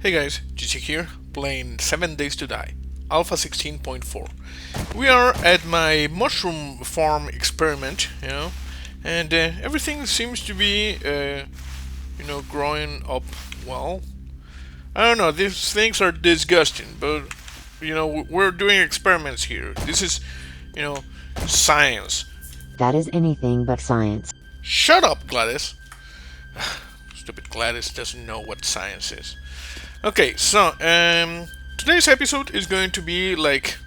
Hey guys, GC here, playing 7 Days to Die, Alpha 16.4. We are at my mushroom farm experiment, and everything seems to be, growing up well. I don't know, these things are disgusting, but, we're doing experiments here. This is, you know, science. That is anything but science. Shut up, Gladys. Stupid Gladys doesn't know what science is. Okay, so today's episode is going to be like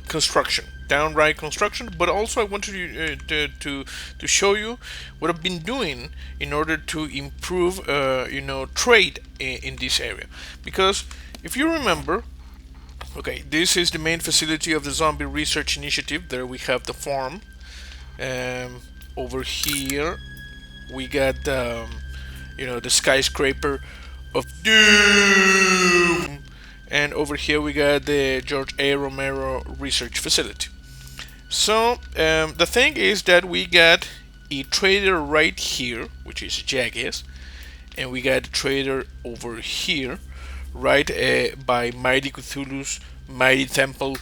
construction, downright construction. But also, I want to show you what I've been doing in order to improve trade in this area. Because if you remember, okay, this is the main facility of the Zombie Research Initiative. There we have the farm. Over here we got the skyscraper of doom, and over here we got the George A. Romero Research Facility. So the thing is that we got a trader right here, which is Jaggis, and we got a trader over here, right by Mighty Cthulhu's Mighty Temple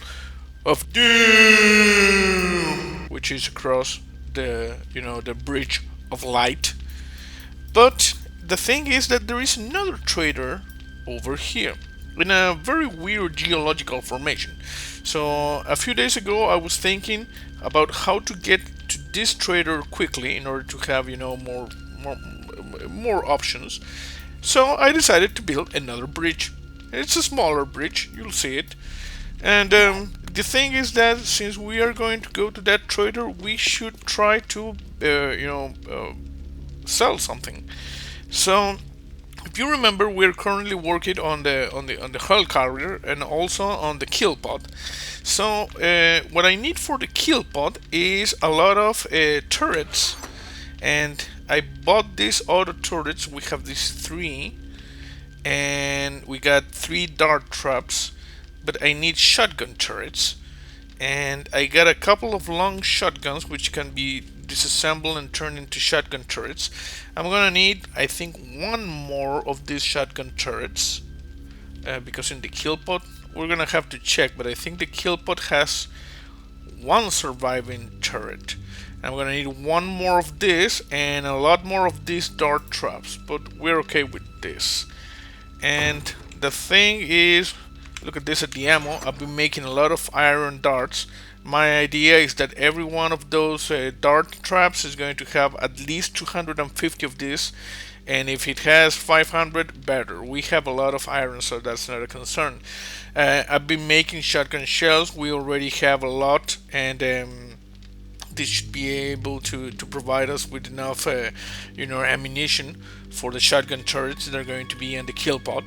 of Doom, which is across the bridge of light. But the thing is that there is another trader over here in a very weird geological formation. So a few days ago I was thinking about how to get to this trader quickly in order to have more options. So I decided to build another bridge. It's a smaller bridge, you'll see it. And the thing is that since we are going to go to that trader, we should try to sell something. So, if you remember, we're currently working on the Hellcarier and also on the kill pod. So, what I need for the kill pod is a lot of turrets, and I bought these auto turrets. We have these three, and we got 3 dart traps, but I need shotgun turrets, and I got a couple of long shotguns which can be disassembled and turned into shotgun turrets. I'm gonna need, I think, 1 more of these shotgun turrets because in the kill pod we're gonna have to check, but I think the kill pod has 1 surviving turret. I'm gonna need 1 more of this and a lot more of these dart traps, but we're okay with this. And the thing is, look at this at the ammo. I've been making a lot of iron darts. My idea is that every one of those dart traps is going to have at least 250 of this, and if it has 500, better. We have a lot of iron, so that's not a concern. I've been making shotgun shells. We already have a lot, and this should be able to provide us with enough ammunition for the shotgun turrets that are going to be in the kill pod.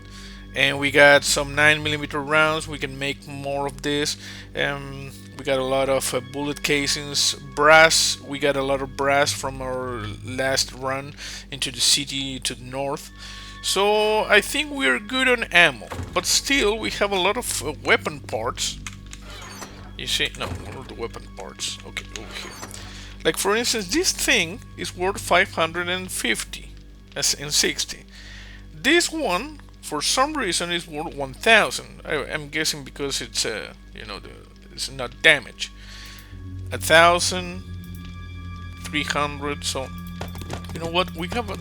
And we got some 9mm rounds. We can make more of this. We got a lot of bullet casings, brass. We got a lot of brass from our last run into the city to the north. So I think we're good on ammo, but still we have a lot of weapon parts. You see, no, what are the weapon parts? Okay, over here. Like for instance, this thing is worth 550 and 60. This one, for some reason, is worth 1,000. I'm guessing because it's it's not damaged. 1,000, 300. So you know what? We have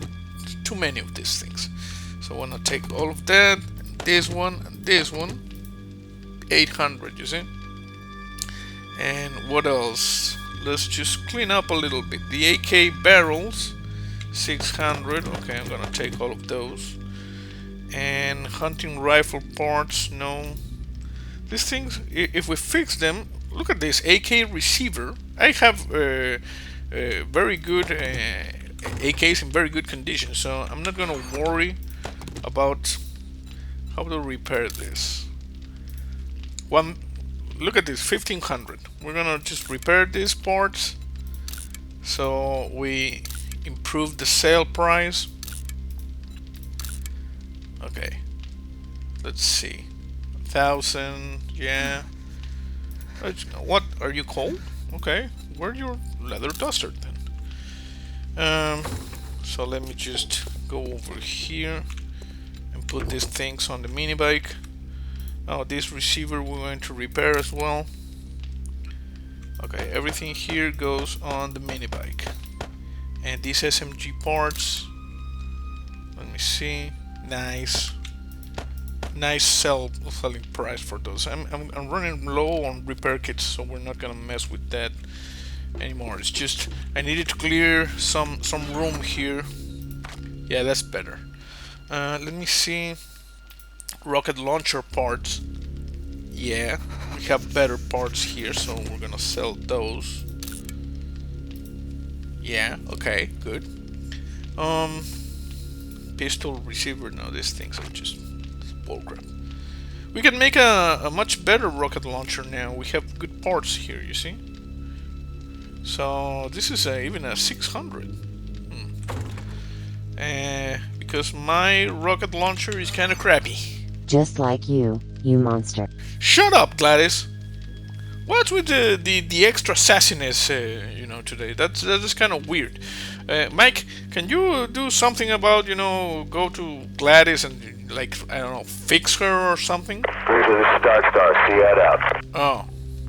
too many of these things. So I wanna take all of that. And this one and this one. 800. You see? And what else? Let's just clean up a little bit. The AK barrels, 600. Okay, I'm gonna take all of those. And hunting rifle parts, no. These things, if we fix them, look at this AK receiver. I have very good AKs in very good condition, so I'm not gonna worry about how to repair this. Look at this, 1,500. We're gonna just repair these parts so we improve the sale price. Okay, let's see. 1,000, yeah. What, are you cold? Okay, where's your leather duster then? So let me just go over here and put these things on the mini bike. Oh, this receiver we're going to repair as well. Okay, everything here goes on the mini bike. And these SMG parts, let me see. Nice selling price for those. I'm running low on repair kits, so we're not gonna mess with that anymore. It's just I needed to clear some room here. Yeah, that's better. Let me see. Rocket launcher parts. Yeah, we have better parts here, so we're gonna sell those. Yeah, okay, good. Pistol receiver. No, these things are just bullcrap. We can make a much better rocket launcher now. We have good parts here, you see. So this is even a 600. Because my rocket launcher is kind of crappy. Just like you monster. Shut up, Gladys. What's with the extra sassiness, today? That's kind of weird. Mike, can you do something about, go to Gladys and, like, I don't know, fix her or something? Grizzly, this is Darkstar. Seat out. Oh,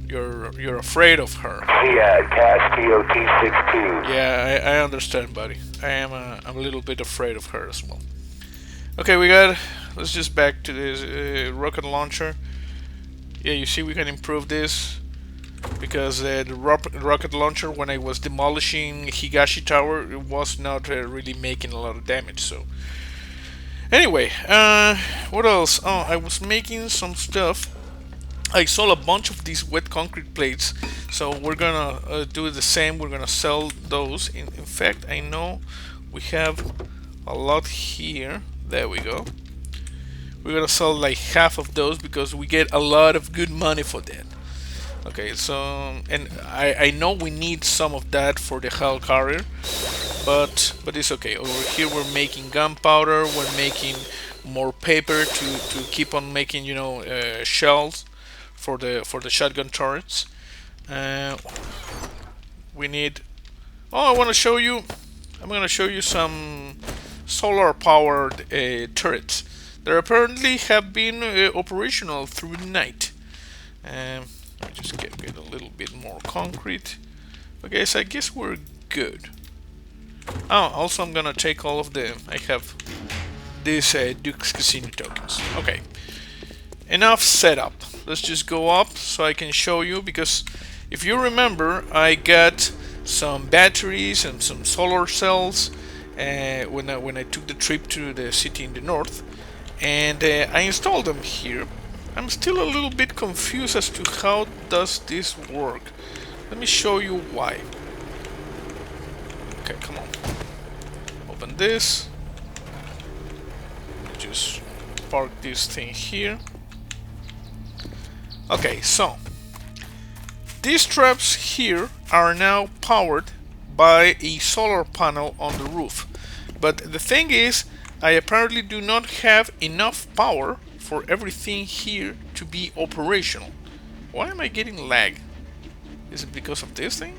you're afraid of her. Seat, Cash TOT-62. Yeah, I understand, buddy. I'm a little bit afraid of her as well. Okay, let's just back to this rocket launcher. Yeah, you see we can improve this because the rocket launcher, when I was demolishing Higashi Tower, it was not really making a lot of damage. So anyway, what else? Oh, I was making some stuff. I sold a bunch of these wet concrete plates, so we're gonna do the same. We're gonna sell those. In fact, I know we have a lot here. There we go. We're gonna sell like half of those because we get a lot of good money for that. Okay, so and I know we need some of that for the Hellcarier, but it's okay. Over here we're making gunpowder. We're making more paper to keep on making shells for the shotgun turrets. We need. Oh, I want to show you. I'm gonna show you some solar powered turrets. They apparently have been operational through the night. Let me just get a little bit more concrete. Okay, so I guess we're good. Oh, also I'm gonna take all of the. I have these Duke's Casino tokens. Okay, enough setup. Let's just go up so I can show you, because if you remember, I got some batteries and some solar cells when I took the trip to the city in the north, and I installed them here. I'm still a little bit confused as to how does this work. Let me show you why. Okay, come on. Open this. Just park this thing here. Okay, so these traps here are now powered by a solar panel on the roof. But the thing is, I apparently do not have enough power for everything here to be operational. Why am I getting lag? Is it because of this thing?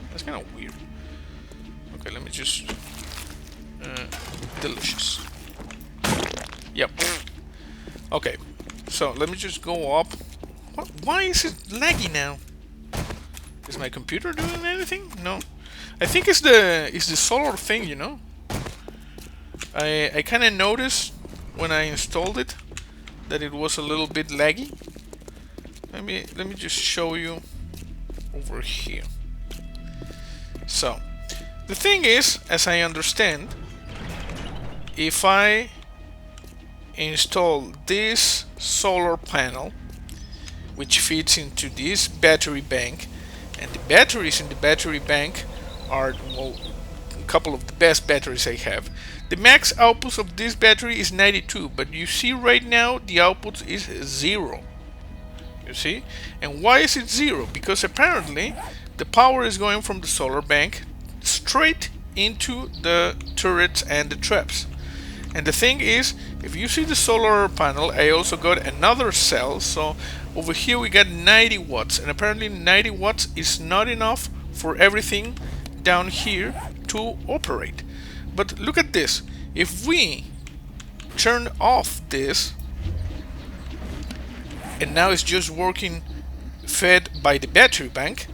That's kind of weird. Okay, let me just... delicious. Yep. Okay, so let me just go up. What? Why is it laggy now? Is my computer doing anything? No. I think it's the solar thing, I kind of noticed when I installed it that it was a little bit laggy. Let me just show you over here. So the thing is, as I understand, if I install this solar panel, which feeds into this battery bank, and the batteries in the battery bank are, well, a couple of the best batteries I have. The max output of this battery is 92, but you see right now the output is 0. You see? And why is it 0? Because apparently the power is going from the solar bank straight into the turrets and the traps. And the thing is, if you see the solar panel, I also got another cell. So over here we got 90 watts, and apparently 90 watts is not enough for everything down here to operate. But look at this. If we turned off this, and now it's just working fed by the battery bank.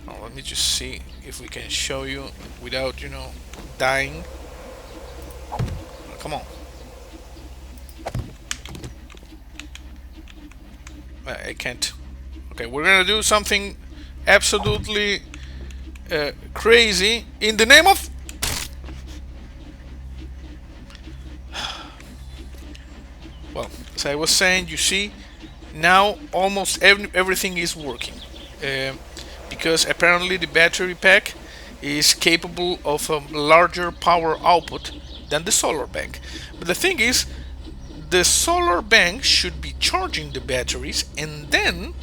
Oh, let me just see if we can show you without, you know, dying. Oh, come on. I can't. Okay, we're gonna do something absolutely crazy in the name of... Well, as I was saying, you see, now almost everything is working. Because apparently the battery pack is capable of a larger power output than the solar bank. But the thing is, the solar bank should be charging the batteries, and then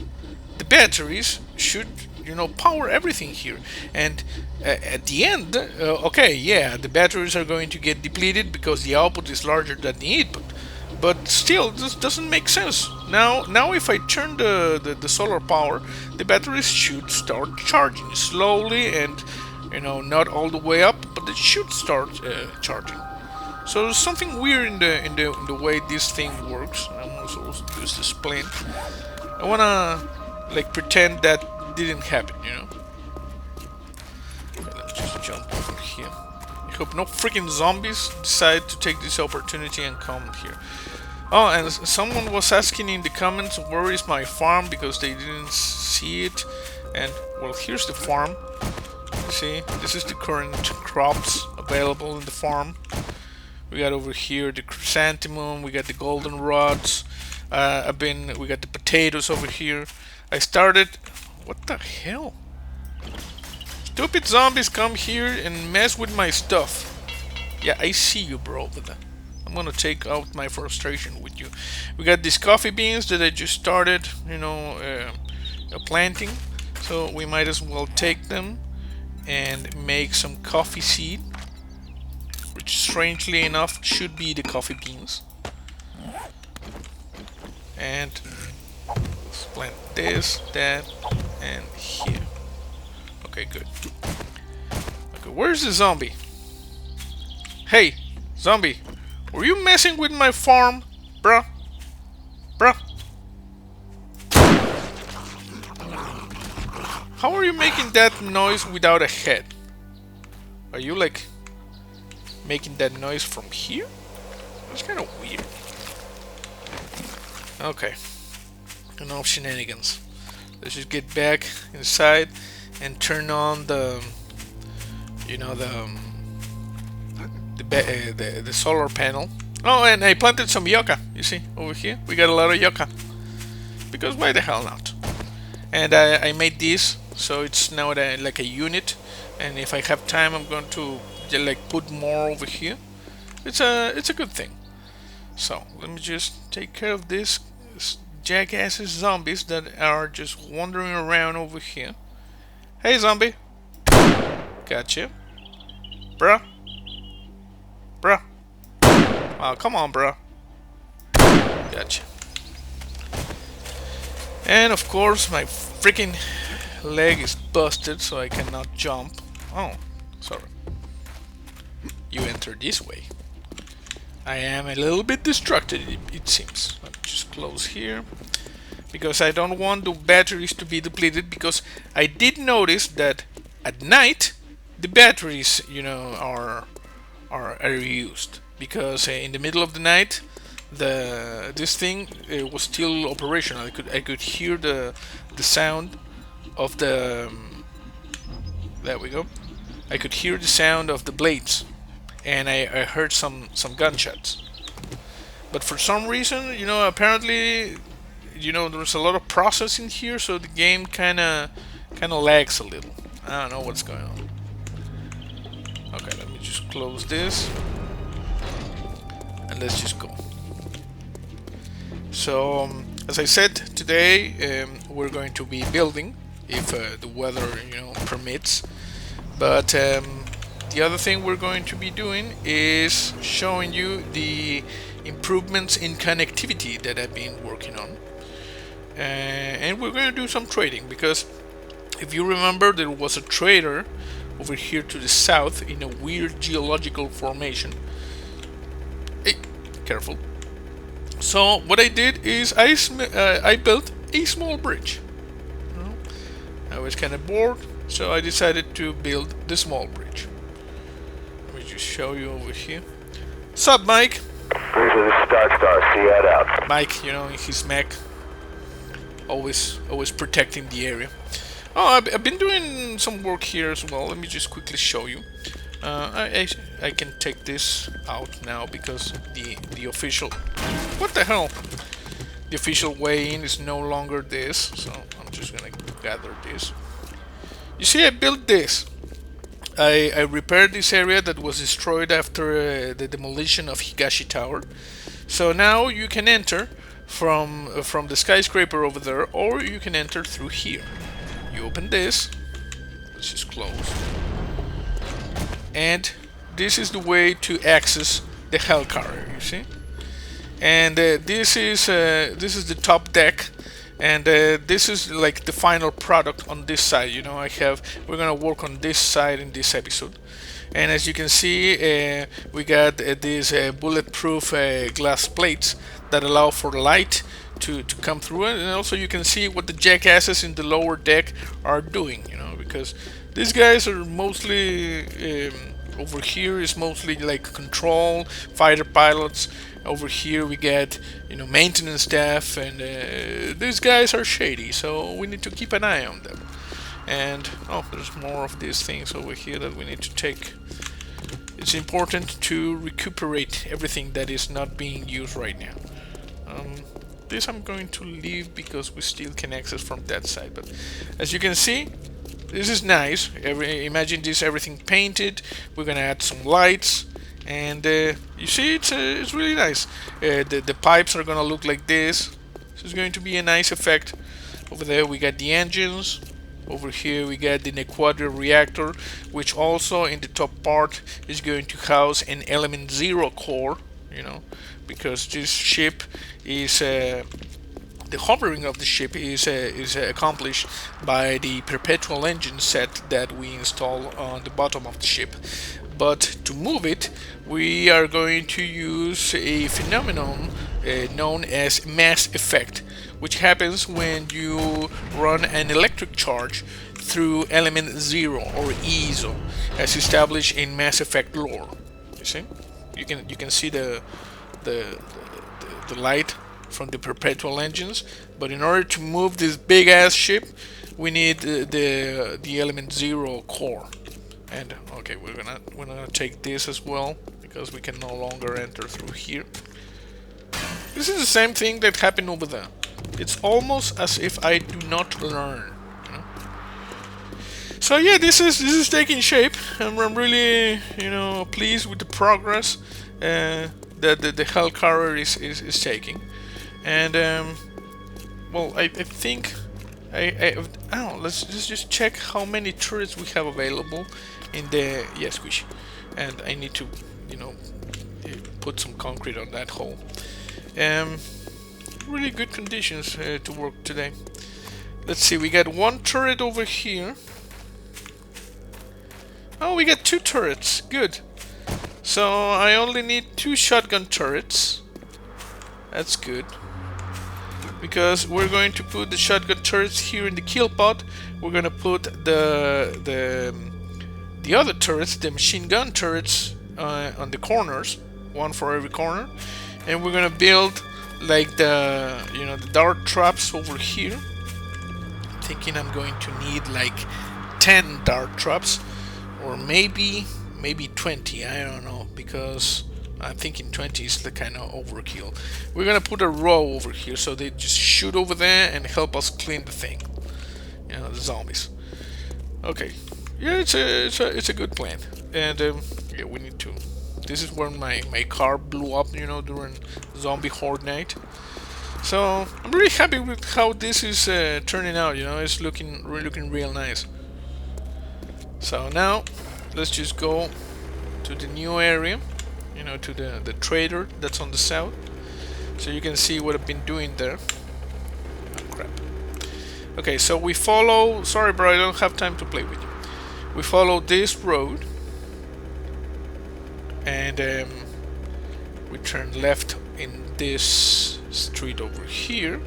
the batteries should, you know, power everything here. And at the end, okay, yeah, the batteries are going to get depleted because the output is larger than the input. But still, this doesn't make sense. Now if I turn the solar power, the batteries should start charging slowly, and, you know, not all the way up, but it should start charging. So there's something weird in the way this thing works. I'm also use this plane. I wanna like pretend that didn't happen, you know. Okay, let me just jump over here. I hope no freaking zombies decide to take this opportunity and come here. Oh, and someone was asking in the comments where is my farm, because they didn't see it. And well, here's the farm. You see, this is the current crops available in the farm. We got over here the chrysanthemum, we got the goldenrods, we got the potatoes over here. I started, what the hell? Stupid zombies come here and mess with my stuff. Yeah, I see you, bro, but I'm gonna take out my frustration with you. We got these coffee beans that I just started, you know, planting. So we might as well take them and make some coffee seed, which strangely enough should be the coffee beans. And let's plant this, that, and here. Okay, good. Okay, where's the zombie? Hey, zombie, were you messing with my farm, bruh? Bruh? How are you making that noise without a head? Are you like making that noise from here? That's kind of weird. Okay, enough shenanigans. Let's just get back inside and turn on the, you know, the solar panel. Oh, and I planted some yucca. You see over here, we got a lot of yucca. Because why the hell not? And I made this, so it's now like a unit. And if I have time, I'm going to like put more over here. It's a good thing. So let me just take care of this jackasses zombies that are just wandering around over here. Hey, zombie. Gotcha. Bruh. Bruh. Oh, come on, bruh. Gotcha. And of course, my freaking leg is busted, so I cannot jump. Oh, sorry. You enter this way. I am a little bit distracted, it seems. Let me just close here, because I don't want the batteries to be depleted, because I did notice that at night the batteries, you know, are used, because in the middle of the night this thing was still operational. I could hear the sound of the there we go. I could hear the sound of the blades, and I heard some gunshots. But for some reason, you know, apparently, you know, there's a lot of processing here, so the game kinda lags a little. I don't know what's going on. Okay, let me just close this, and let's just go. So, as I said, today we're going to be building, if the weather, you know, permits. But the other thing we're going to be doing is showing you the improvements in connectivity that I've been working on. And we're going to do some trading, because if you remember, there was a trader over here to the south in a weird geological formation. Hey, careful. So what I did is I built a small bridge. I was kind of bored, so I decided to build the small bridge. Let me just show you over here. Sup, Mike? Bruiser, this is Dark Star. See that out. Mike, you know, in his mech, always protecting the area. Oh, I've been doing some work here as well. Let me just quickly show you. I can take this out now because the official... What the hell? The official way in is no longer this, so I'm just gonna gather this. You see, I built this. I repaired this area that was destroyed after the demolition of Higashi Tower. So now you can enter from the skyscraper over there, or you can enter through here. You open this. Let's just close. And this is the way to access the Hellcarier. You see, and this is the top deck, and this is like the final product on this side. You know, we're gonna work on this side in this episode. And as you can see, we got these bulletproof glass plates that allow for light to come through it, and also you can see what the jackasses in the lower deck are doing, you know, because these guys are mostly over here is mostly like control fighter pilots. Over here we get, you know, maintenance staff, and these guys are shady, so we need to keep an eye on them. And oh, there's more of these things over here that we need to take. It's important to recuperate everything that is not being used right now. This I'm going to leave because we still can access from that side, but as you can see, this is nice. Imagine this, everything painted. We're gonna add some lights, and you see, it's really nice. The pipes are gonna look like this. This is going to be a nice effect. Over there we got the engines. Over here we got the Nequadria reactor, which also in the top part is going to house an element 0 core, you know, because this ship is the hovering of the ship is accomplished by the perpetual engine set that we install on the bottom of the ship. But to move it, we are going to use a phenomenon known as mass effect, which happens when you run an electric charge through element 0 or ESO, as established in Mass Effect lore. You see, you can see the light from the perpetual engines, but in order to move this big ass ship, we need the element 0 core. And okay, we're gonna take this as well because we can no longer enter through here. This is the same thing that happened over there. It's almost as if I do not learn, you know? So yeah, this is taking shape, and I'm really, you know, pleased with the progress that the Hellcarier is taking. And well, I think I don't know, let's just check how many turrets we have available in the squish, and I need to, you know, put some concrete on that hole. Really good conditions to work today. Let's see, we got one turret over here. Oh, we got 2 turrets. Good. So I only need 2 shotgun turrets. That's good, because we're going to put the shotgun turrets here in the kill pod. We're gonna put the other turrets, the machine gun turrets, on the corners, one for every corner, and we're gonna build like the dart traps over here. I'm thinking I'm going to need like 10 dart traps, or maybe 20. I don't know, because I'm thinking 20 is the kind of overkill. We're gonna put a row over here so they just shoot over there and help us clean the thing. You know, the zombies. Okay, yeah, it's a good plan. And yeah, we need to. This is where my car blew up, you know, during zombie horde night. So I'm really happy with how this is turning out. You know, it's looking real nice. So now let's just go to the new area, you know, to the trader that's on the south, so you can see what I've been doing there. Oh crap. Okay, so we follow. Sorry, bro, I don't have time to play with you. We follow this road, and We turn left in this street over here,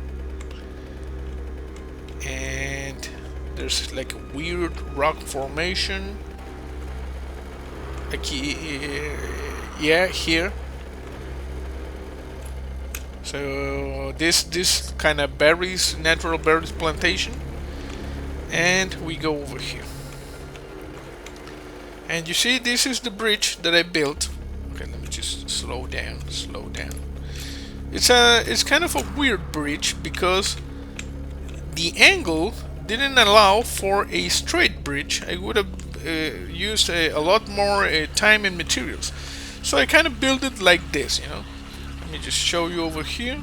and there's like a weird rock formation. Like, yeah, here. So this kind of berries, natural berries plantation, and we go over here. And you see, this is the bridge that I built. Okay, let me just slow down. It's kind of a weird bridge because the angle didn't allow for a straight bridge. I would have used a lot more time and materials. So I kind of built it like this, you know. Let me just show you over here.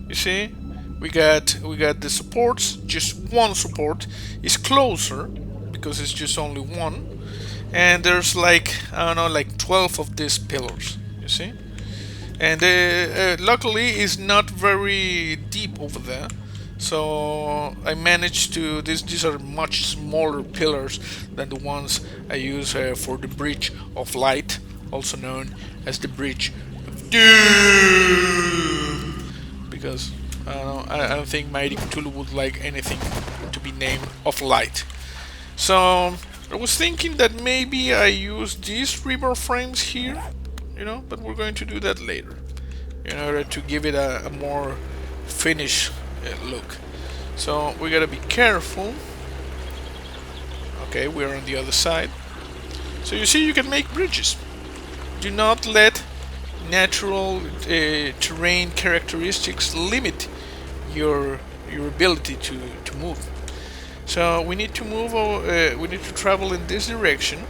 You see, we got the supports. Just one support is closer because it's just only one. And there's like, I don't know, like 12 of these pillars, you see? And luckily it's not very deep over there. So I managed to, these are much smaller pillars than the ones I use for the Bridge of Light, also known as the Bridge of Doom. Because I don't think Mighty Cthulhu would like anything to be named of Light. So I was thinking that maybe I use these rebar frames here, you know, but we're going to do that later in order to give it a more finished look. So we gotta be careful. Okay, we're on the other side. So you see, you can make bridges. Do not let natural terrain characteristics limit your ability to move. So we need to move. We need to travel in this direction.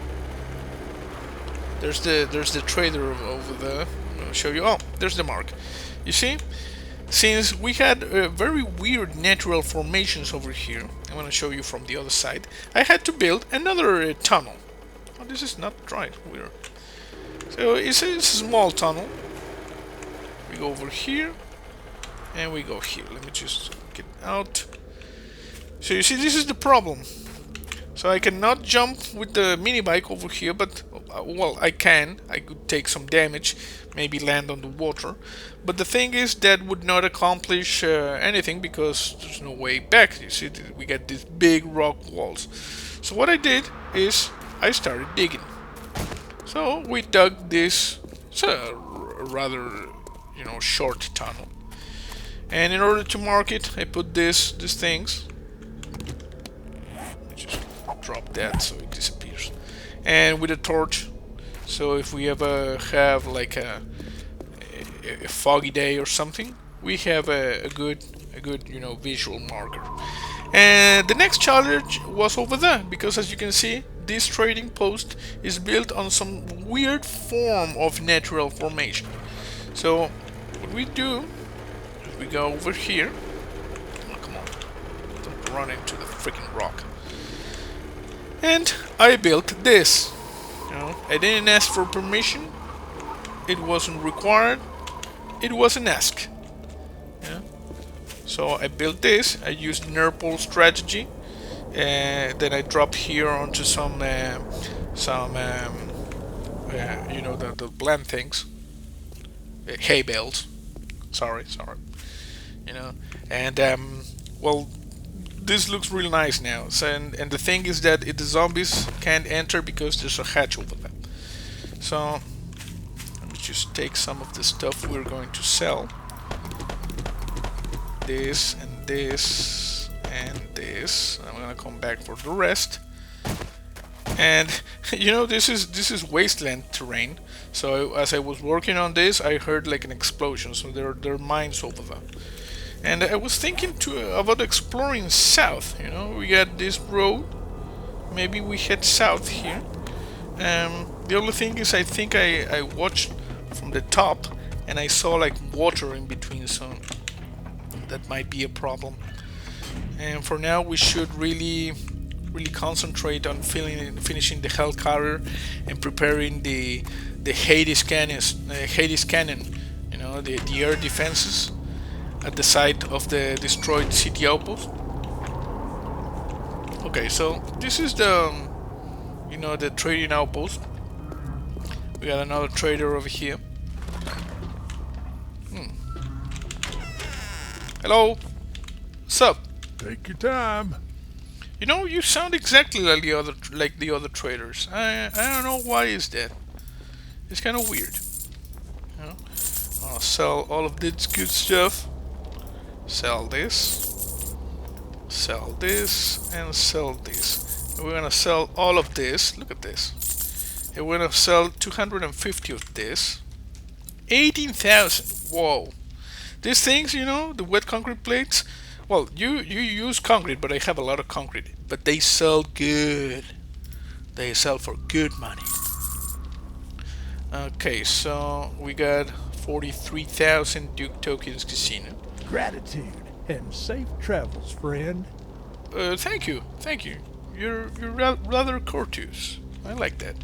There's the trader over there. I'll show you. Oh, there's the mark. You see, since we had very weird natural formations over here, I'm gonna show you from the other side. I had to build another tunnel. Oh, this is not right. Weird. So it's a small tunnel. We go over here, and we go here. Let me just get out. So you see, this is the problem. So I cannot jump with the mini bike over here, but well, I can. I could take some damage, maybe land on the water. But the thing is, that would not accomplish anything because there's no way back. You see, we got these big rock walls. So what I did is I started digging. So we dug this. It's a rather, you know, short tunnel. And in order to mark it, I put these things. Drop that so it disappears, and with a torch, so if we ever have like a foggy day or something, we have a good you know, visual marker. And the next challenge was over there, because as you can see, this trading post is built on some weird form of natural formation. So what we do is we go over here. Oh, come on, don't run into the freaking rock. And I built this. You know, I didn't ask for permission. It wasn't required. It wasn't asked. Yeah. So I built this. I used Nurple strategy. Then I dropped here onto some you know, the bland things, hay bales. Sorry. You know, and well, this looks really nice now. So, and the thing is that the zombies can't enter because there's a hatch over them. So let me just take some of the stuff we're going to sell. This and this and this. I'm gonna come back for the rest. And you know, this is wasteland terrain. So as I was working on this, I heard like an explosion. So there are mines over there. And I was thinking about exploring south. You know, we got this road. Maybe we head south here. The only thing is, I think I watched from the top and I saw like water in between, so that might be a problem. And for now, we should really concentrate on finishing the Hellcarier and preparing the Hades cannon. You know, the air defenses at the site of the destroyed city outpost. Okay, so this is the, you know, the trading outpost. We got another trader over here. Hello? What's up? Take your time. You know, you sound exactly like the other traders. I don't know why is that. It's kind of weird. You know? I'll sell all of this good stuff. Sell this. Sell this and sell this. And we're gonna sell all of this. Look at this. And we're gonna sell 250 of this. 18,000. Whoa. These things, you know, the wet concrete plates. Well, you use concrete, but I have a lot of concrete. But they sell good. They sell for good money. Okay, so we got 43,000 Duke tokens casino. Gratitude and safe travels, friend. Thank you. You're rather courteous. I like that.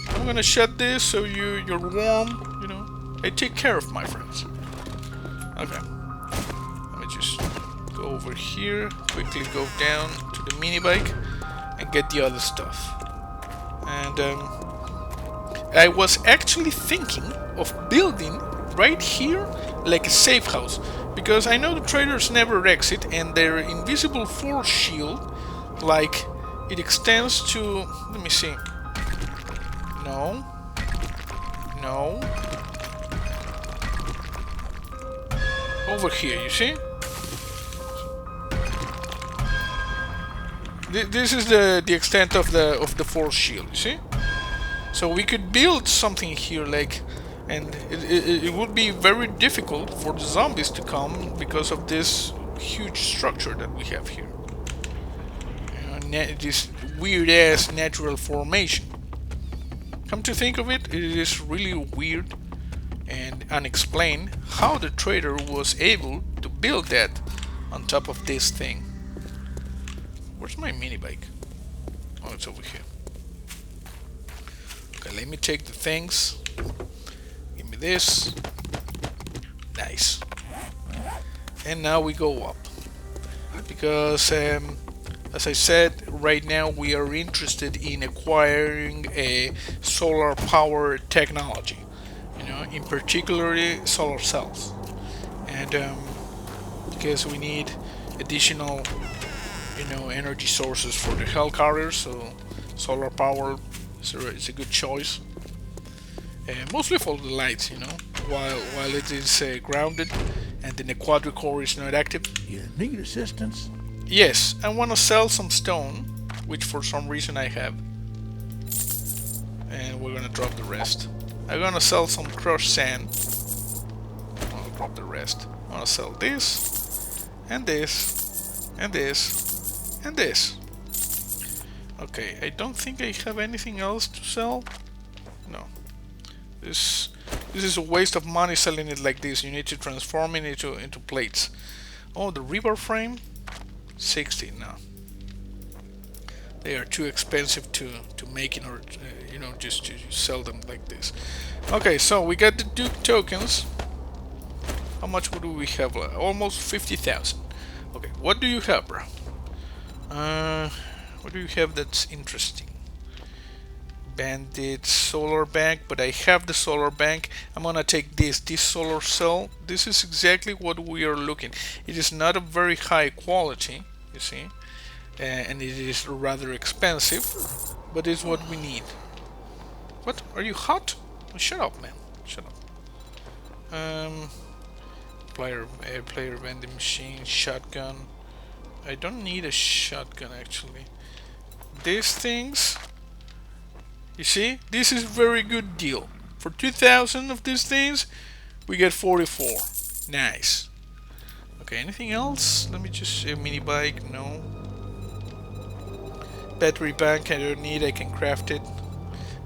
I'm gonna shut this so you're warm. You know, I take care of my friends. Okay. Let me just go over here. Quickly go down to the mini bike and get the other stuff. And I was actually thinking of building right here like a safe house, because I know the traders never exit, and their invisible force shield, like, it extends to, let me see, no, over here, you see? This is the extent of the force shield, you see? So we could build something here, like, and it would be very difficult for the zombies to come because of this huge structure that we have here. You know, this weird ass natural formation. Come to think of it, it is really weird and unexplained how the trader was able to build that on top of this thing. Where's my mini bike? Oh, it's over here. Okay, let me take the things. Give me this. Nice. And now we go up. Because, as I said, right now we are interested in acquiring a solar power technology. You know, in particular solar cells. And because we need additional, you know, energy sources for the Hellcarier, so solar power is a good choice. Mostly for the lights, you know, while it is grounded and then the quadricore is not active. You need assistance? Yes, I want to sell some stone, which for some reason I have. And we're gonna drop the rest. I'm gonna sell some crushed sand. I'll drop the rest. I want to sell this, and this, and this, and this. Okay, I don't think I have anything else to sell. No. This is a waste of money selling it like this. You need to transform it into plates. Oh, the rebar frame? 60 now. They are too expensive to make in order to, you know, just to sell them like this. Okay, so we got the Duke tokens. How much do we have left? Almost 50,000. Okay, what do you have, bro? What do you have that's interesting? Bandit solar bank, but I have the solar bank. I'm gonna take this solar cell. This is exactly what we are looking. It is not a very high quality, you see, and it is rather expensive, but it's what we need. What? Are you hot? Oh, shut up, man. Shut up. Player vending machine, shotgun. I don't need a shotgun actually. These things, you see, this is very good deal. For 2,000 of these things, we get 44. Nice. Okay, anything else? Let me just a mini bike. No. Battery bank I don't need. I can craft it.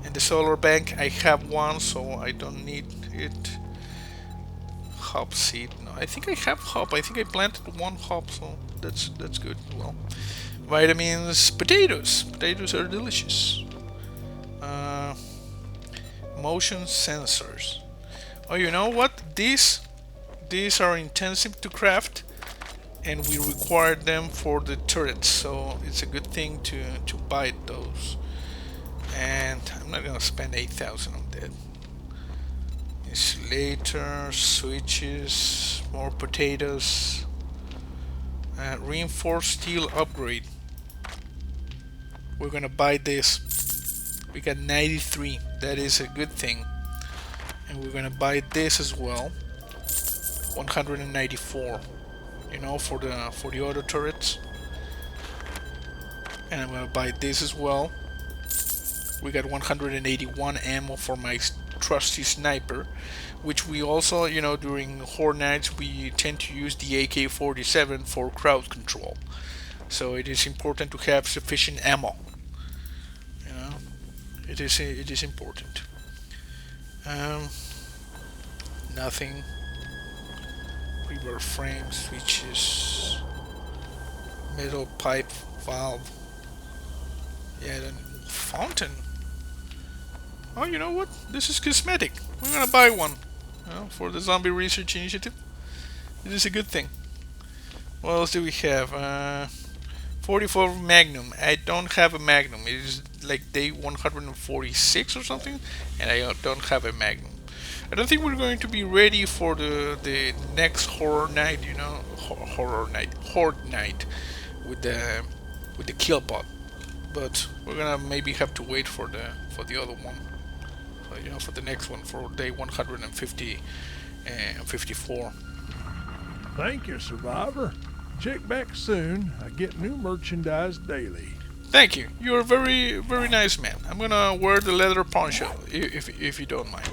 And the solar bank I have one, so I don't need it. Hop seed. No, I think I have hop. I think I planted one hop, so that's good. Well, vitamins, potatoes. Potatoes are delicious. Motion sensors. Oh, you know what? These are intensive to craft, and we require them for the turrets. So it's a good thing to buy those. And I'm not gonna spend 8,000 on that. Insulator, switches, more potatoes. Reinforced steel upgrade. We're gonna buy this. We got 93. That is a good thing. And we're gonna buy this as well. 194. You know, for the auto turrets. And I'm gonna buy this as well. We got 181 ammo for my trusty sniper, which we also, you know, during horde nights we tend to use the AK-47 for crowd control. So it is important to have sufficient ammo. You know, it is important. Nothing. Reverse frame, switches, metal pipe valve. Yeah, then fountain. Oh, you know what? This is cosmetic. We're gonna buy one, you know, for the Zombie Research Initiative. It is a good thing. What else do we have? 44 Magnum. I don't have a Magnum. It is like day 146 or something, and I don't have a Magnum. I don't think we're going to be ready for the next horror night, you know, horde night with the kill pod. But we're gonna maybe have to wait for the other one, you know, for the next one, for day 150 and 54. Thank you, Survivor. Check back soon. I get new merchandise daily. Thank you. You're a very, very nice man. I'm gonna wear the leather poncho if you don't mind.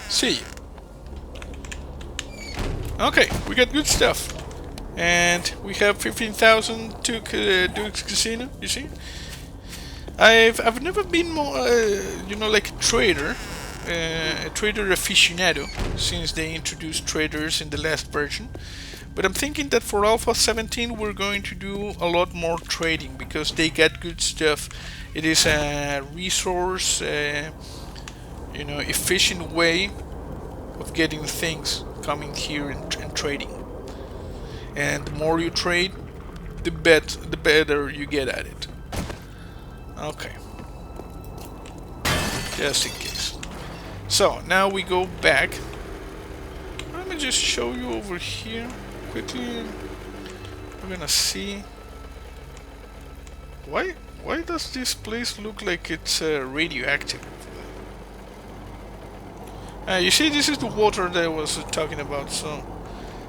See you. Okay, we got good stuff, and we have 15,000 to Duke's Casino. You see, I've never been more, you know, like a trader aficionado since they introduced traders in the last version. But I'm thinking that for Alpha 17 we're going to do a lot more trading because they got good stuff. It is a resource, you know, efficient way of getting things coming here and trading. And the more you trade, the better you get at it. Okay, just in case. So now we go back. Let me just show you over here quickly. We're gonna see why does this place look like it's radioactive. You see, this is the water that I was talking about, so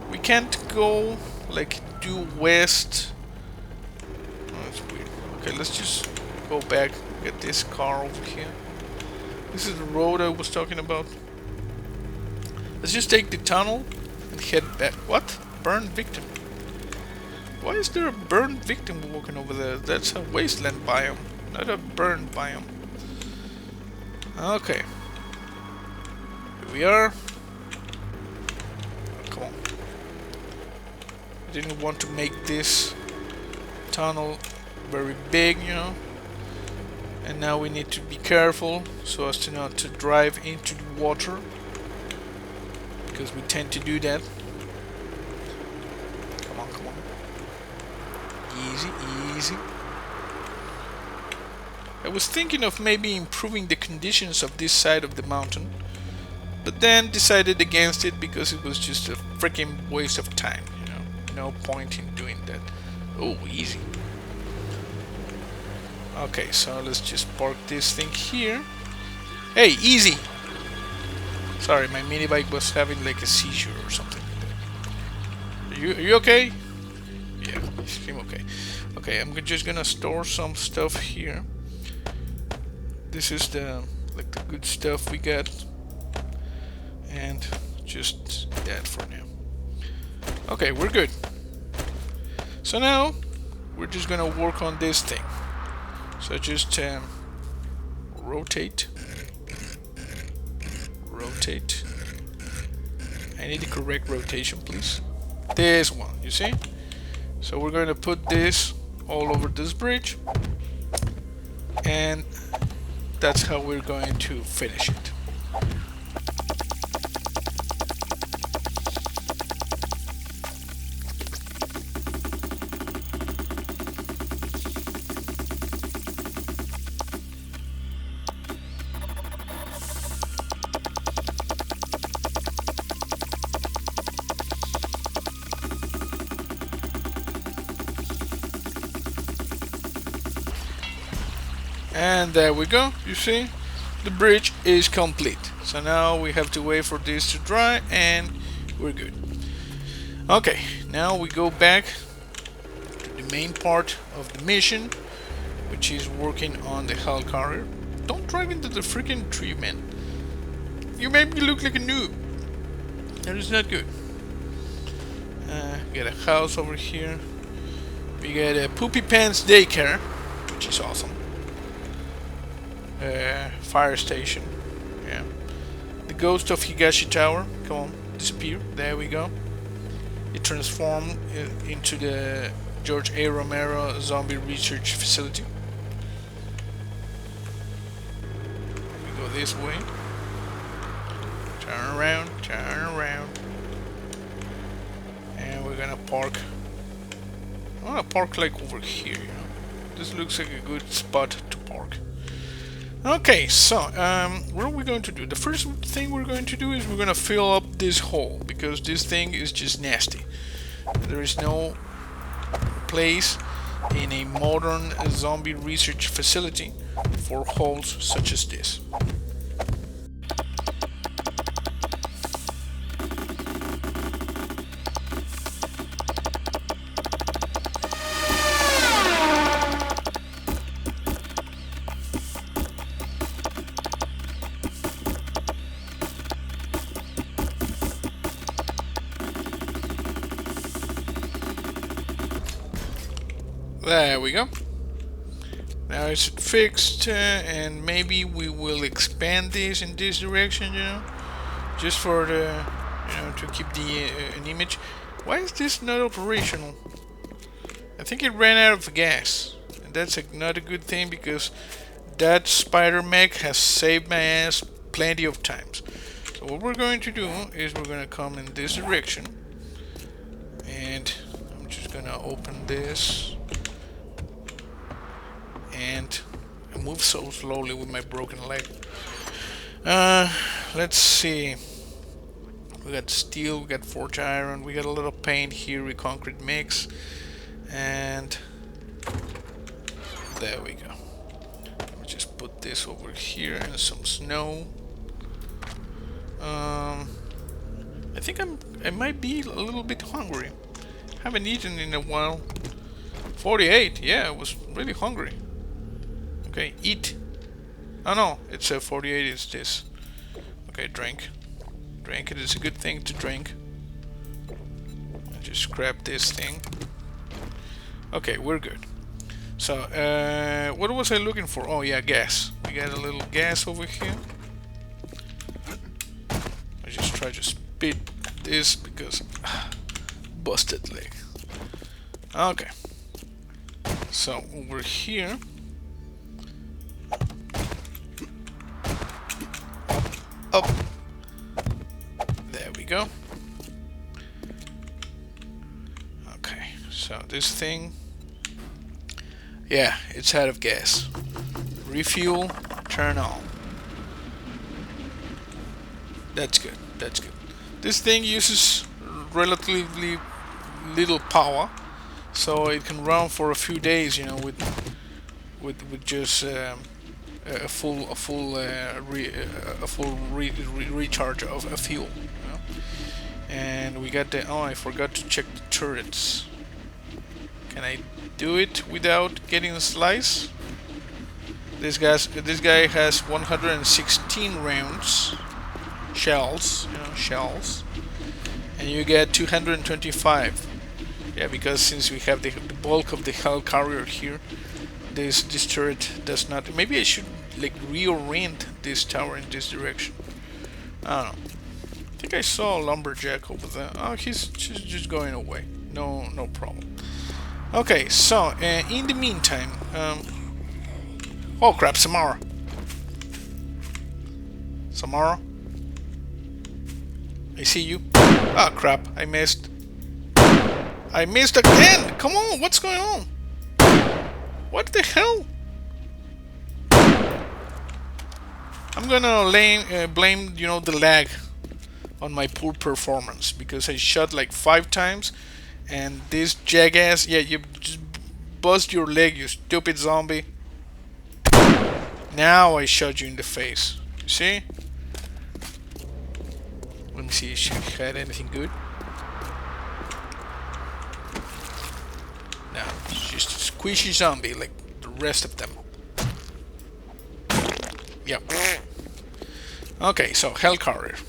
we can't go like due west. Oh, that's weird. Okay, let's just go back, get this car over here. This is the road I was talking about. Let's just take the tunnel and head back. What? Burned victim. Why is there a burned victim walking over there? That's a wasteland biome, not a burned biome. Okay. Here we are. Oh, come on. I didn't want to make this tunnel very big, you know. And now we need to be careful so as to not to drive into the water, because we tend to do that. Come on, come on. Easy, easy. I was thinking of maybe improving the conditions of this side of the mountain, but then decided against it because it was just a freaking waste of time, you know. No point in doing that. Oh, easy. Okay, so let's just park this thing here. Hey, easy! Sorry, my mini bike was having like a seizure or something. Are you okay? Yeah, you seem okay. Okay, I'm just gonna store some stuff here. This is the good stuff we got, and just that for now. Okay, we're good. So now we're just gonna work on this thing. So just rotate. I need the correct rotation, please. This one, you see? So we're going to put this all over this bridge, and that's how we're going to finish it. And there we go. You see, the bridge is complete. So now we have to wait for this to dry and we're good. Okay, now we go back to the main part of the mission, which is working on the Hellcarier. Don't drive into the freaking tree, man. You make me look like a noob. That is not good. We got a house over here. We got a Poopy Pants daycare, which is awesome. Fire station. Yeah. The ghost of Higashi Tower. Come on, disappear. There we go. It transformed into the George A. Romero Zombie Research Facility. We go this way. Turn around, turn around. And we're gonna park. I wanna park like over here, you know. This looks like a good spot to park. Okay, so what are we going to do? The first thing we're going to do is we're gonna fill up this hole because this thing is just nasty. There is no place in a modern zombie research facility for holes such as this. There we go. Now it's fixed, and maybe we will expand this in this direction, you know, just for the, you know, to keep the an image. Why is this not operational? I think it ran out of gas, and that's not a good thing because that spider mech has saved my ass plenty of times. So what we're going to do is we're gonna come in this direction, and I'm just gonna open this. And I move so slowly with my broken leg. Let's see. We got steel, we got forged iron, we got a little paint here with concrete mix, and there we go. I'll just put this over here and some snow. I think I might be a little bit hungry. Haven't eaten in a while. 48, yeah, I was really hungry. Okay, eat. Oh no, it's a 48 is this. Okay, drink. Drink, it is a good thing to drink. I just grab this thing. Okay, we're good. So, what was I looking for? Oh yeah, gas. We got a little gas over here. I just try to spit this because busted leg. Okay. So over here. Up. There we go. Okay, so this thing, yeah, it's out of gas. Refuel, turn on. That's good, that's good. This thing uses relatively little power, so it can run for a few days, you know, with just a full recharge of fuel, you know? And we got the, oh, I forgot to check the turrets. Can I do it without getting a slice? This guy has 116 rounds, shells, you know, shells, and you get 225. Yeah, because since we have the bulk of the Hellcarier here, this turret does not. Maybe I should like reorient this tower in this direction. I don't know. I think I saw a lumberjack over there. Oh, he's just going away. No problem. Okay, so in the meantime, oh crap, Samara. Samara, I see you. Ah, crap, I missed. I missed again. Come on, what's going on? What the hell? I'm gonna blame, you know, the lag on my poor performance because I shot like 5 times, and this jackass, yeah, you just bust your leg, you stupid zombie. Now I shot you in the face. You see? Let me see if she had anything good. No, it's just a squishy zombie like the rest of them. Yep. Okay, so Hellcarier.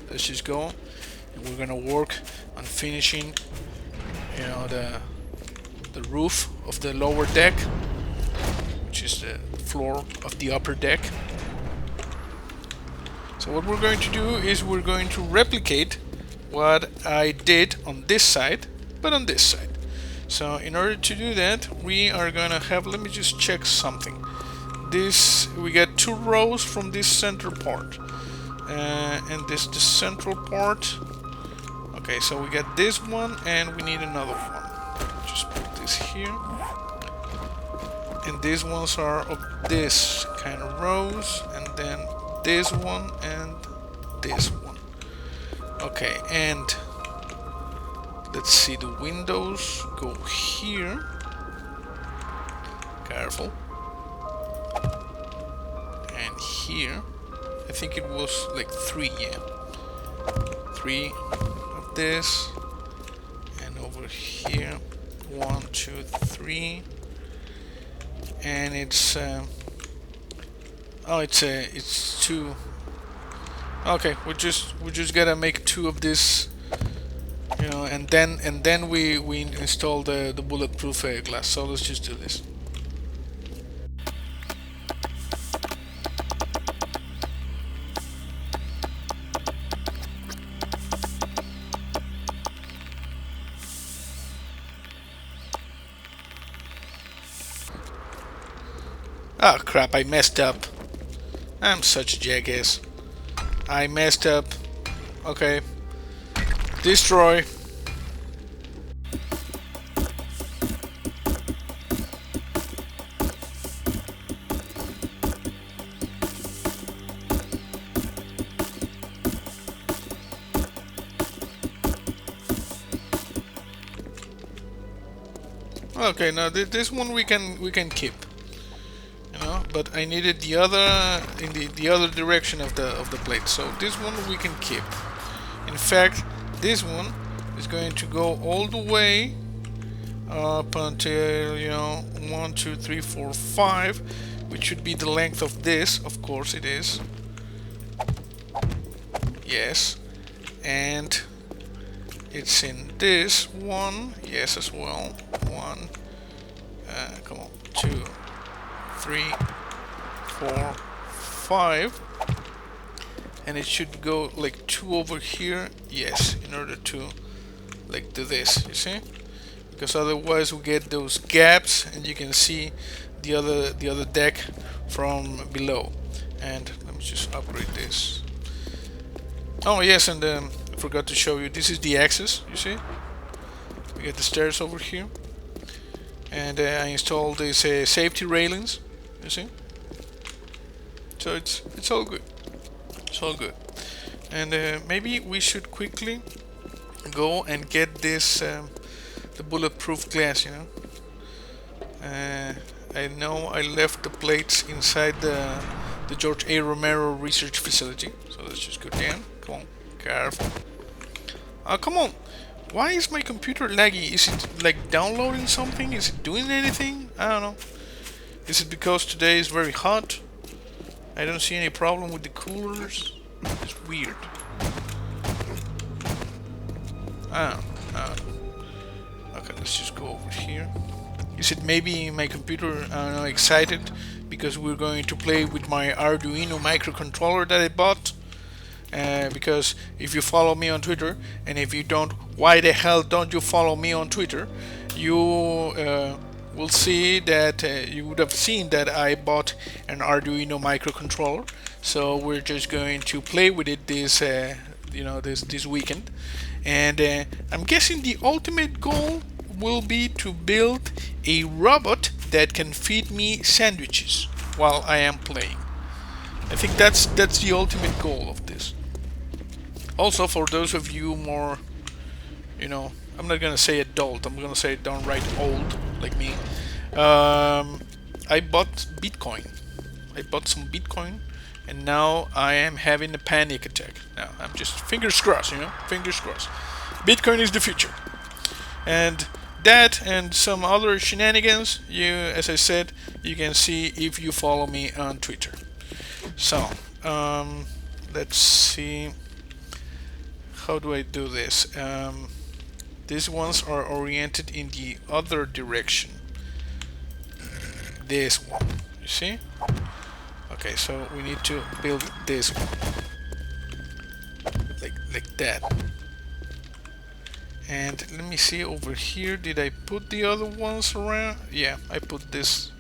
Let's just go, and we're gonna work on finishing, you know, the roof of the lower deck, which is the floor of the upper deck. So what we're going to do is we're going to replicate what I did on this side, but on this side. So in order to do that, we are gonna have, let me just check something. This, we get 2 rows from this center part, and this the central part. Okay, so we got this one, and we need another one. Just put this here, and these ones are of this kind of rows, and then this one and this one. Okay, and let's see, the windows go here. Careful. And here, I think it was like 3, yeah. 3 of this, and over here, 1, 2, 3, and it's oh, it's 2. Okay, we just gotta make 2 of this, you know, and then we install the bulletproof glass. So let's just do this. Oh crap, I messed up. I'm such a jackass. I messed up. Okay. Destroy. Okay, now this one we can keep. But I needed the other in the other direction of the plate. So this one we can keep. In fact, this one is going to go all the way up until, you know, 1, 2, 3, 4, 5, which should be the length of this. Of course it is. Yes, and it's in this one. Yes, as well. 1. Come on. 2, 3. 4, 5, and it should go like 2 over here. Yes, in order to like do this, you see, because otherwise we get those gaps, and you can see the other deck from below. And let me just upgrade this. Oh yes, and I forgot to show you. This is the access. You see, we get the stairs over here, and I installed these safety railings. You see. So it's all good. It's all good. And maybe we should quickly go and get this the bulletproof glass. You know. I know I left the plates inside the George A. Romero Research Facility. So let's just go down. Come on, careful. Oh, come on. Why is my computer laggy? Is it like downloading something? Is it doing anything? I don't know. Is it because today is very hot? I don't see any problem with the coolers. It's weird. I don't know. Okay, let's just go over here. Is it maybe my computer, I don't know, excited because we're going to play with my Arduino microcontroller that I bought? Because if you follow me on Twitter, and if you don't, why the hell don't you follow me on Twitter? You will see that you would have seen that I bought an Arduino microcontroller. So we're just going to play with it this this weekend, and I'm guessing the ultimate goal will be to build a robot that can feed me sandwiches while I am playing. I think that's the ultimate goal of this. Also, for those of you more, I'm not gonna say adult, I'm gonna say downright old like me. I bought Bitcoin I bought some Bitcoin, and now I am having a panic attack. Now I'm just fingers crossed, fingers crossed. Bitcoin is the future, and that and some other shenanigans, as I said, you can see if you follow me on Twitter. So let's see, how do I do this? These ones are oriented in the other direction. This one, you see? Okay, so we need to build this one like that. And let me see over here, did I put the other ones around? Yeah, I put this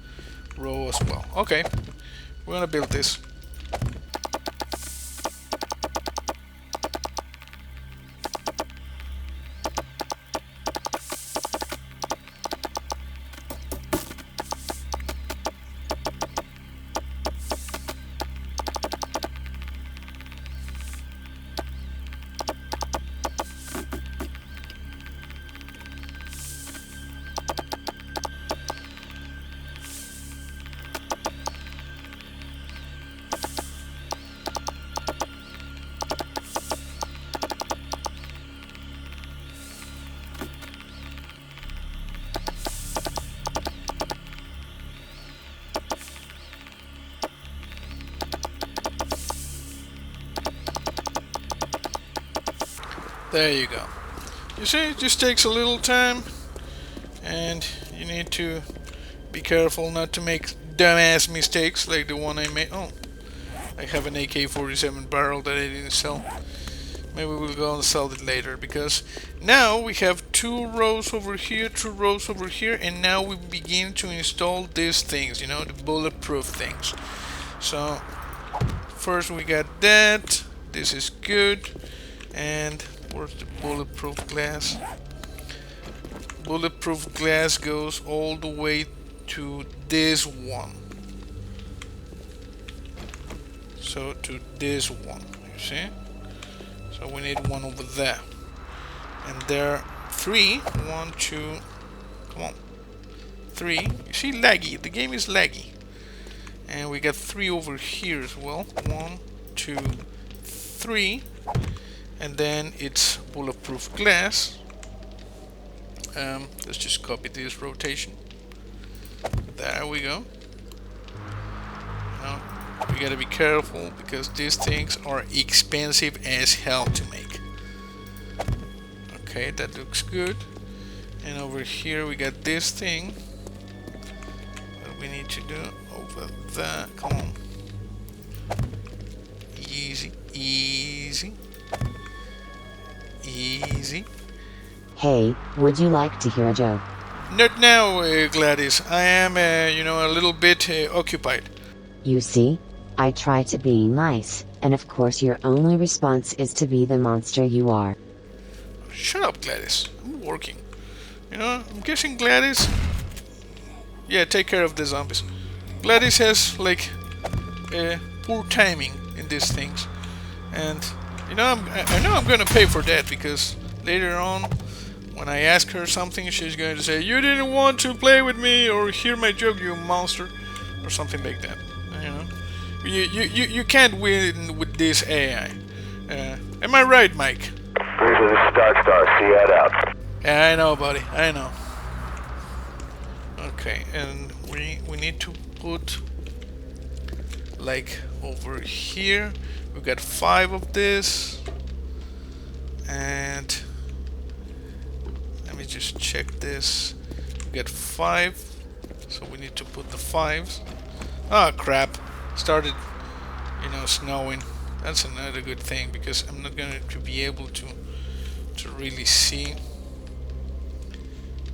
row as well. Okay, we're gonna build this. There you go. You see, it just takes a little time, and you need to be careful not to make dumbass mistakes like the one I made. Oh, I have an AK-47 barrel that I didn't sell. Maybe we'll go and sell it later, because now we have 2 rows over here, 2 rows over here, and now we begin to install these things, the bulletproof things. So first we got that. This is good. And where's the bulletproof glass? Bulletproof glass goes all the way to this one. So to this one, you see? So we need one over there. And there are 3. 1, 2, come on. 3. You see, laggy. The game is laggy. And we got 3 over here as well. 1, 2, 3. And then it's bulletproof glass. Let's just copy this rotation. There we go. Now we gotta be careful, because these things are expensive as hell to make. Okay, that looks good. And over here we got this thing that we need to do over there. Come on. Easy, easy. Easy. Hey, would you like to hear a joke? Not now, Gladys. I am, a little bit occupied. You see, I try to be nice, and of course your only response is to be the monster you are. Shut up, Gladys. I'm working. I'm guessing Gladys... Yeah, take care of the zombies. Gladys has, poor timing in these things. And... I know I'm gonna pay for that, because later on, when I ask her something, she's going to say, "You didn't want to play with me or hear my joke, you monster," or something like that. You can't win with this AI. Am I right, Mike? Bruiser, this is Star. See you out. Yeah, I know, buddy. I know. Okay, and we need to put over here. We've got 5 of this, and let me just check this. We got 5, so we need to put the 5s. Ah, crap! Started, snowing. That's another good thing, because I'm not going to be able to really see.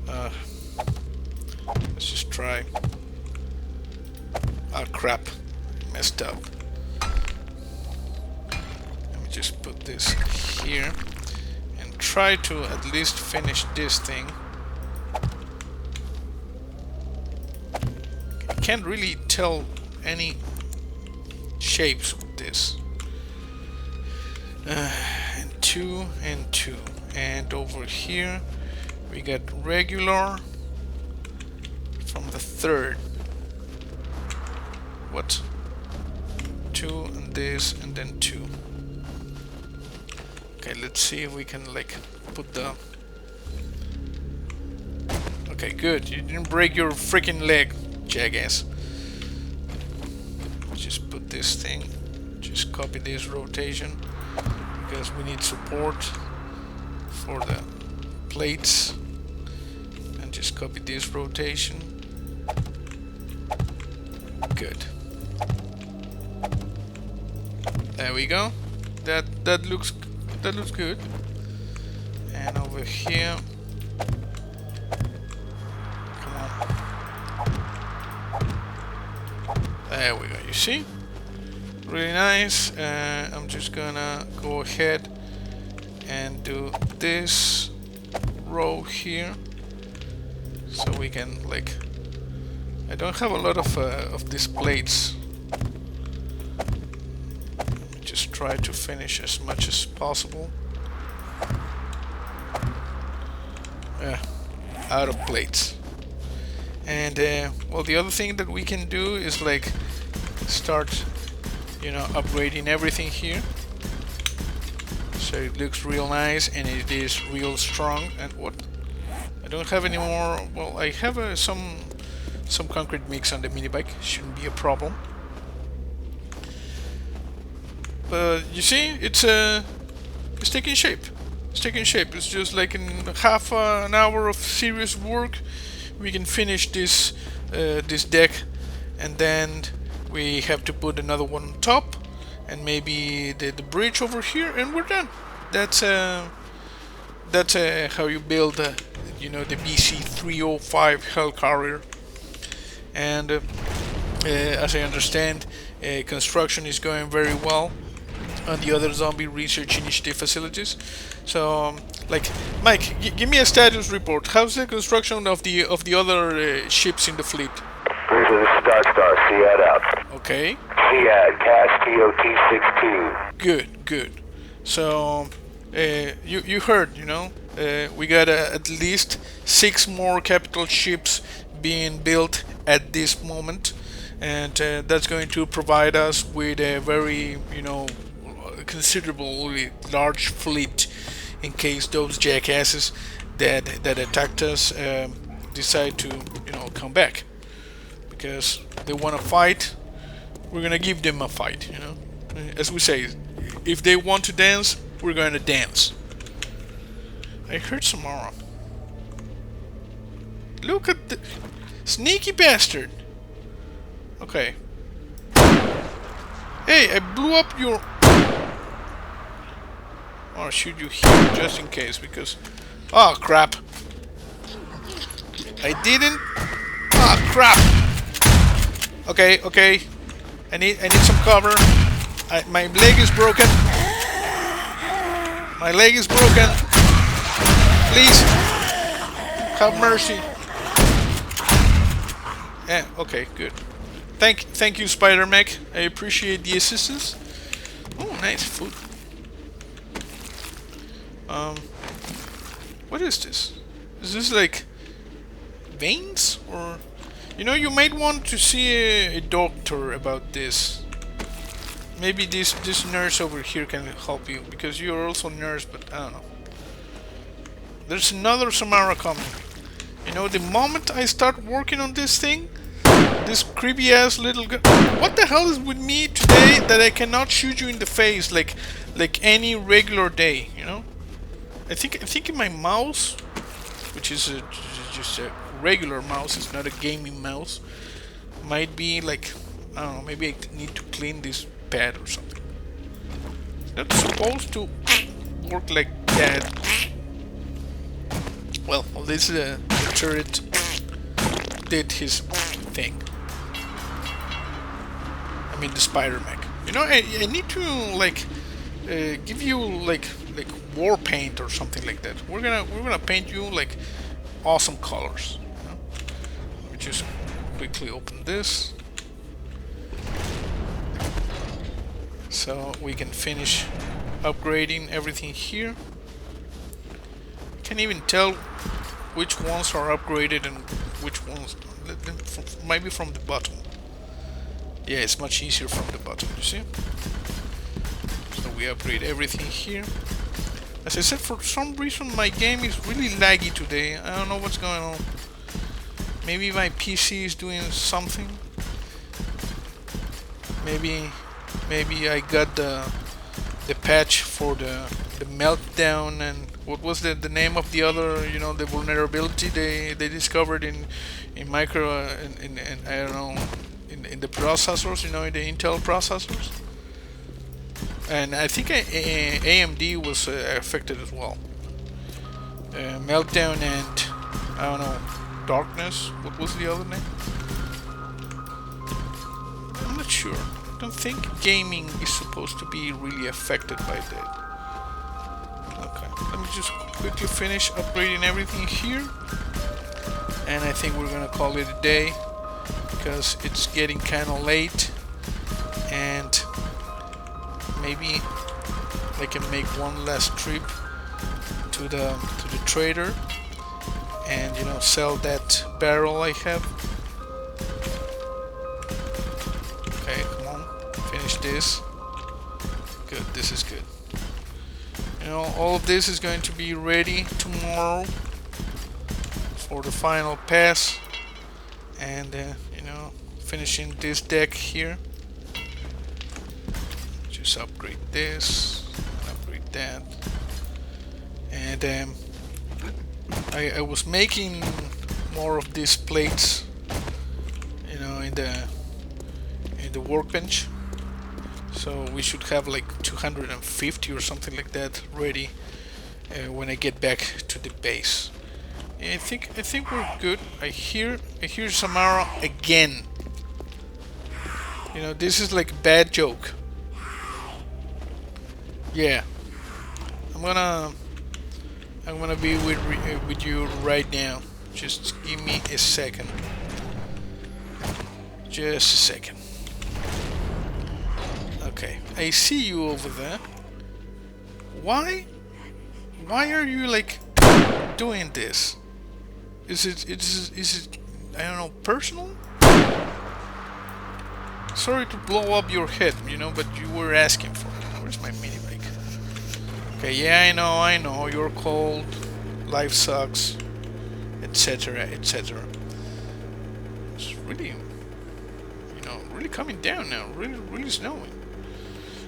Let's just try. Ah, crap! Messed up. Just put this here and try to at least finish this thing. I can't really tell any shapes with this. And 2 and 2. And over here we got regular from the 3rd. What? 2, and this, and then 2. Okay, let's see if we can like put the... Okay, good. You didn't break your freaking leg, jackass. Just put this thing. Just copy this rotation because we need support for the plates. And just copy this rotation. Good. There we go. That looks good. And over here, come on. There we go. You see, really nice. I'm just gonna go ahead and do this row here, so we can like. I don't have a lot of these plates. Just try to finish as much as possible. Out of plates. And well, the other thing that we can do is like start, you know, upgrading everything here, so it looks real nice and it is real strong. And what? I don't have any more. Well, I have some concrete mix on the mini bike. Shouldn't be a problem. But you see, it's taking shape. It's taking shape. It's just like in half an hour of serious work, we can finish this this deck, and then we have to put another one on top, and maybe the bridge over here, and we're done. That's how you build, you know, the BC-305 Hellcarier. And as I understand, construction is going very well on the other zombie research initiative facilities. So, like, Mike, give me a status report. How's the construction of the other ships in the fleet? Cruiser, this is Dark Star. CAD out. Okay. CAD, CAS TOT-62. Good. So, you heard, you know, we got at least 6 more capital ships being built at this moment, and that's going to provide us with a very, you know, considerably large fleet in case those jackasses that attacked us decide to, you know, come back, because they want to fight. We're gonna give them a fight, you know. As we say, if they want to dance, we're going to dance. I heard some aura. Look at the sneaky bastard. Okay. Hey, I blew up your... I'll shoot you here just in case, because... Oh, crap. I didn't... Oh, crap. Okay. I need some cover. My leg is broken. My leg is broken. Please. Have mercy. Yeah, okay, good. Thank you, Spider-Mech. I appreciate the assistance. Oh, nice food. What is this? Is this like veins, or you know, you might want to see a doctor about this. Maybe this nurse over here can help you, because you're also a nurse, but I don't know. There's another Samara coming. You know, the moment I start working on this thing, this creepy ass little guy. What the hell is with me today that I cannot shoot you in the face like any regular day? You know, I think my mouse, which is just a regular mouse, it's not a gaming mouse, might be like, I don't know. Maybe I need to clean this pad or something. It's not supposed to work like that. Well, this the turret did his thing. I mean, the Spider-Mech. You know, I need to like give you like war paint or something like that. We're gonna paint you like awesome colors. You know? Let me just quickly open this so we can finish upgrading everything here. Can't even tell which ones are upgraded and which ones, maybe from the bottom. Yeah, it's much easier from the bottom, you see? So we upgrade everything here. As I said, for some reason my game is really laggy today. I don't know what's going on. Maybe my PC is doing something. Maybe I got the patch for the meltdown, and what was the name of the other, you know, the vulnerability they discovered in micro in I don't know, in the processors, you know, in the Intel processors. And I think AMD was affected as well. Meltdown and I don't know, Darkness. What was the other name? I'm not sure. I don't think gaming is supposed to be really affected by that. Okay, let me just quickly finish upgrading everything here, and I think we're gonna call it a day because it's getting kind of late, and maybe I can make one last trip to the trader and, you know, sell that barrel I have. Okay, come on, finish this. Good, this is good. You know, all of this is going to be ready tomorrow for the final pass, and you know, finishing this deck here. Just upgrade this, upgrade that, and I was making more of these plates, you know, in the workbench. So we should have like 250 or something like that ready when I get back to the base. And I think we're good. I hear Samara again. You know, this is like a bad joke. Yeah, I'm gonna be with you right now. Just give me a second. Just a second. Okay, I see you over there. Why are you like doing this? Is it I don't know, personal? Sorry to blow up your head, you know, but you were asking for it. Where's my mini bike? Okay, yeah, I know, you're cold, life sucks, etc, etc. It's really, you know, really coming down now, really snowing.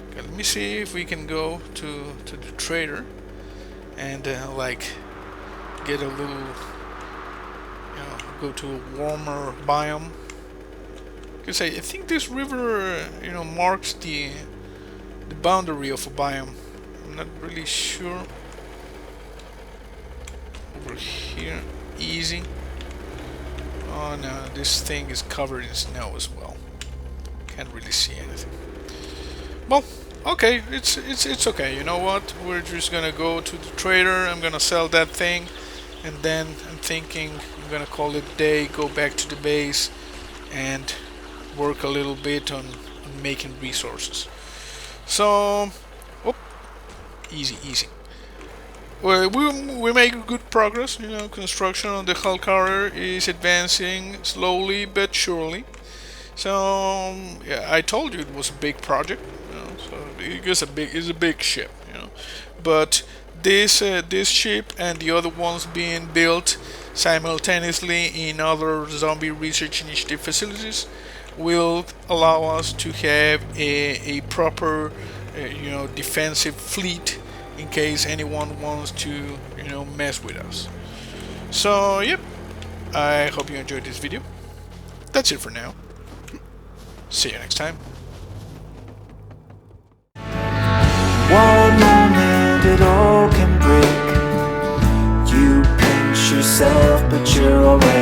Okay, let me see if we can go to the trader and like get a little, you know, go to a warmer biome. Because I think this river, you know, marks the boundary of a biome. I'm not really sure. Over here, easy. Oh no, this thing is covered in snow as well. Can't really see anything. Well, okay, it's okay. You know what? We're just gonna go to the trader. I'm gonna sell that thing, and then I'm thinking I'm gonna call it a day. Go back to the base and work a little bit on making resources. So, easy. Well, we make good progress. You know, construction on the Hellcarier is advancing slowly but surely. So yeah, I told you it was a big project. You know, so it's a big ship. You know, but this ship and the other ones being built simultaneously in other zombie research initiative facilities will allow us to have a proper, you know, defensive fleet in case anyone wants to, you know, mess with us. So yep, I hope you enjoyed this video. That's it for now. See you next time. One moment it all can break. You pinch yourself but you're already